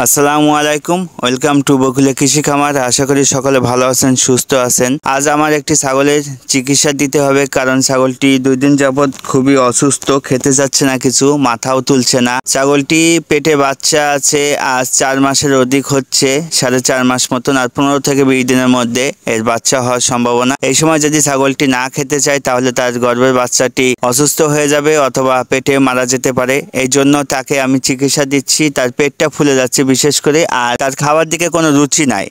আসসালামু আলাইকুম, welcome to বকুলে কৃষি খামার। আশা করি সকলে ভালো আছেন, সুস্থ আছেন। আজ আমার একটি ছাগলের চিকিৎসা দিতে হবে, কারণ ছাগলটি 2 দিন যাবৎ খুবই অসুস্থ, খেতে যাচ্ছে না, কিছু মাথাও তুলছে না। ছাগলটি পেটে বাচ্চা আছে, আজ 4 মাসের অধিক হচ্ছে, 4.5 মাস মতন, আর 15 থেকে 20 দিনের মধ্যে এর বাচ্চা হওয়ার সম্ভাবনা। এই সময় যদি ছাগলটি না খেতে চায় তাহলে তার গর্ভের বাচ্চাটি অসুস্থ হয়ে যাবে অথবা পেটে মারা যেতে পারে। এই জন্য তাকে আমি চিকিৎসা দিচ্ছি। তার পেটটা ফুলে যাচ্ছে বিশেষ করে, আর তার খাবার দিকে কোনো রুচি নাই।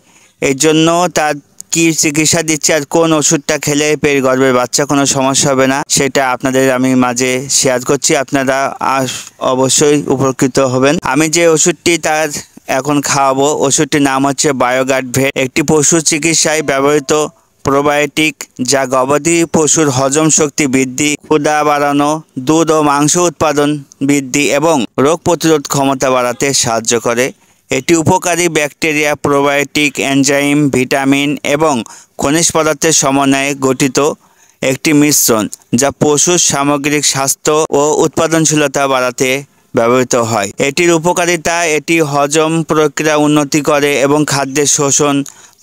এই জন্য তার কি চিকিৎসা দিচ্ছি আর কোন ওষুধটা খেলে পেট গর্ভের বাচ্চা কোনো সমস্যা হবে না, সেটা আপনাদের আমি মাঝে শেয়ার করছি। আপনারা অবশ্যই উপকৃত হবেন। আমি যে ওষুধটি তার এখন খাওয়াবো, ওষুধটির নাম হচ্ছে বায়োগার্ড ভেট। একটি পশু চিকিৎসায় ব্যবহৃত প্রোবায়োটিক, যা গবাদি পশুর হজম শক্তি বৃদ্ধি, ক্ষুধা বাড়ানো, দুধ ও মাংস উৎপাদন বৃদ্ধি এবং রোগ প্রতিরোধ ক্ষমতা বাড়াতে সাহায্য করে। এটি উপকারী ব্যাকটেরিয়া, প্রোবায়োটিক, এনজাইম, ভিটামিন এবং খনিজ পদার্থের সমন্বয়ে গঠিত একটি মিশ্রণ, যা পশুর সামগ্রিক স্বাস্থ্য ও উৎপাদনশীলতা বাড়াতে ব্যবহৃত হয়। এটির উপকারিতা: এটি হজম প্রক্রিয়া উন্নতি করে এবং খাদ্যের শোষণ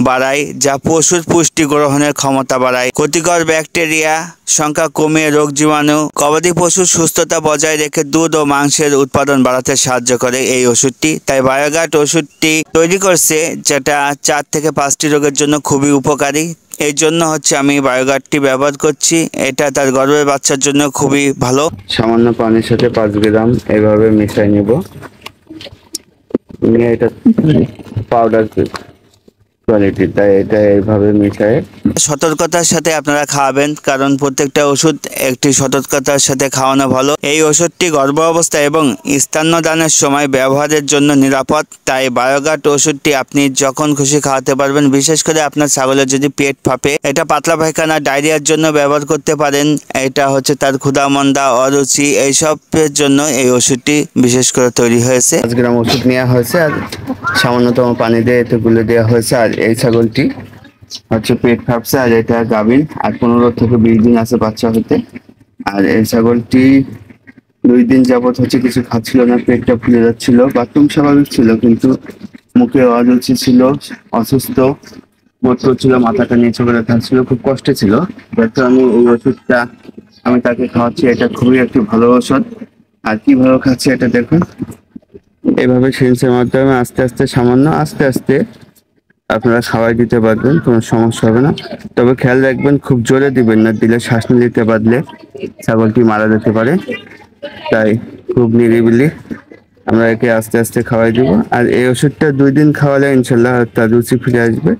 বাড়ায়, যা পশুর পুষ্টি গ্রহণের ক্ষমতা বাড়ায়। ক্ষতিকর ব্যাকটেরিয়া সংখ্যা কমিয়ে রোগ জীবাণু, গবাদি পশুর সুস্থতা বজায় রেখে দুধ ও মাংসের উৎপাদন বাড়াতে সাহায্য করে এই ওষুধটি। তাই বায়োগার্ড ওষুধটি তৈরি করছে, যেটা 4 থেকে 5টি রোগের জন্য খুবই উপকারী। এই জন্য আমি বায়োগার্ডটি ব্যবহার করছি। এটা তার গর্ভের বাচ্চার জন্য খুবই ভালো। সামান্য পানির সাথে 5 গ্রাম এভাবে মিশিয়ে নিব। এটা পাউডার কোয়ালিটি, তাই এটা এইভাবে মিশায় সতর্কতার সাথে আপনারা খাওয়াবেন, কারণ প্রত্যেকটা ওষুধ একটি সতর্কতার সাথে খাওয়ানো ভালো। এই ওষুধটি গর্ভ অবস্থা এবং স্তন্যদানের সময় ব্যবহারের জন্য নিরাপদ। তাই বায়োগার্ড ওষুধটি আপনি যখন খুশি খাওয়াতে পারবেন। বিশেষ করে আপনার ছাগলের যদি পেট ফাঁপে, এটা পাতলা পায়খানা, ডায়রিয়ার জন্য ব্যবহার করতে পারেন। এটা তার ক্ষুধামন্দা, অরুচি, এইসবের জন্য এই ওষুধটি বিশেষ করে তৈরি হয়েছে। 5 গ্রাম ওষুধ নেওয়া হয়েছে আর সামান্যতম পানি দিয়ে এতে গুলে দেওয়া হয়েছে। আর এই ছাগলটি পেট ফাঁপছে, আর এটা গাভীন, আর 15 থেকে 20 দিন আছে বাচ্চা হতে। আর এই ছাগলটি 2 দিন যাবত কিছু খাচ্ছিল না, পেটটা ফুলে যাচ্ছিল, বাথরুম স্বাভাবিক ছিল কিন্তু মুখে অরুচি ছিল, অসুস্থ বোধ করছিল, মাথাটা নিচু করে থাকছিল, খুব কষ্টে ছিল। তো আমি এই ওষুধটা তাকে খাওয়াচ্ছি। এটা খুবই একটি ভালো ওষুধ। আর কিভাবে খাচ্ছে এটা দেখুন। এইভাবে সিরিঞ্জের মাধ্যমে আস্তে আস্তে আপনারা খাওয়াই দিতে পারবেন, কোনো সমস্যা হবে না। তবে খেয়াল রাখবেন, খুব জোরে দিবেন না, দিলে শ্বাস নিতে বাদলে ছাগলটি মারা যেতে পারে। তাই খুব নিরিবিলি আমরা একে আস্তে আস্তে খাওয়াই দিব। আর এই ওষুধটা 2 দিন খাওয়ালে ইনশাল্লাহ তার রুচি ফিরে আসবে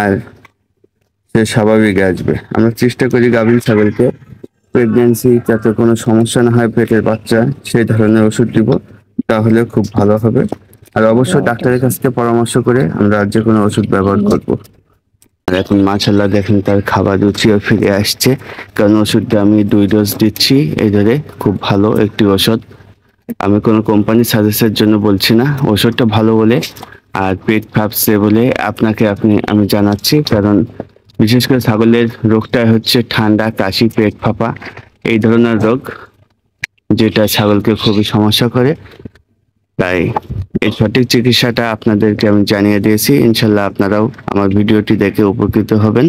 আর সে স্বাভাবিক আসবে। আমরা চেষ্টা করি গাভীন ছাগলকে প্রেগনেন্সি যাতে কোনো সমস্যা না হয়, পেটের বাচ্চা, সেই ধরনের ওষুধ দিব, তাহলে খুব ভালো হবে। আর অবশ্যই ডাক্তারের কাছ থেকে পরামর্শ করে আমরা যে কোনো ওষুধ ব্যবহার করব। আর এখন মাশাআল্লাহ দেখেন তার খাবার রুচিও ফিরে আসছে, কারণ ওষুধটা আমি 2 ডোজ দিচ্ছি। এই ধরে খুব ভালো একটি ওষুধ। আমি কোনো কোম্পানি সাজেস্টের জন্য বলছি না, ওষুধটা ভালো বলে আর পেট ফাঁপছে বলে আমি জানাচ্ছি। কারণ বিশেষ করে ছাগলের রোগটা ঠান্ডা, কাশি, পেট ফাঁপা, এই ধরনের রোগ, যেটা ছাগলকে খুবই সমস্যা করে। তাই এই সঠিক চিকিৎসাটা আপনাদেরকে আমি জানিয়ে দিয়েছি। ইনশাল্লাহ আপনারাও আমার ভিডিওটি দেখে উপকৃত হবেন।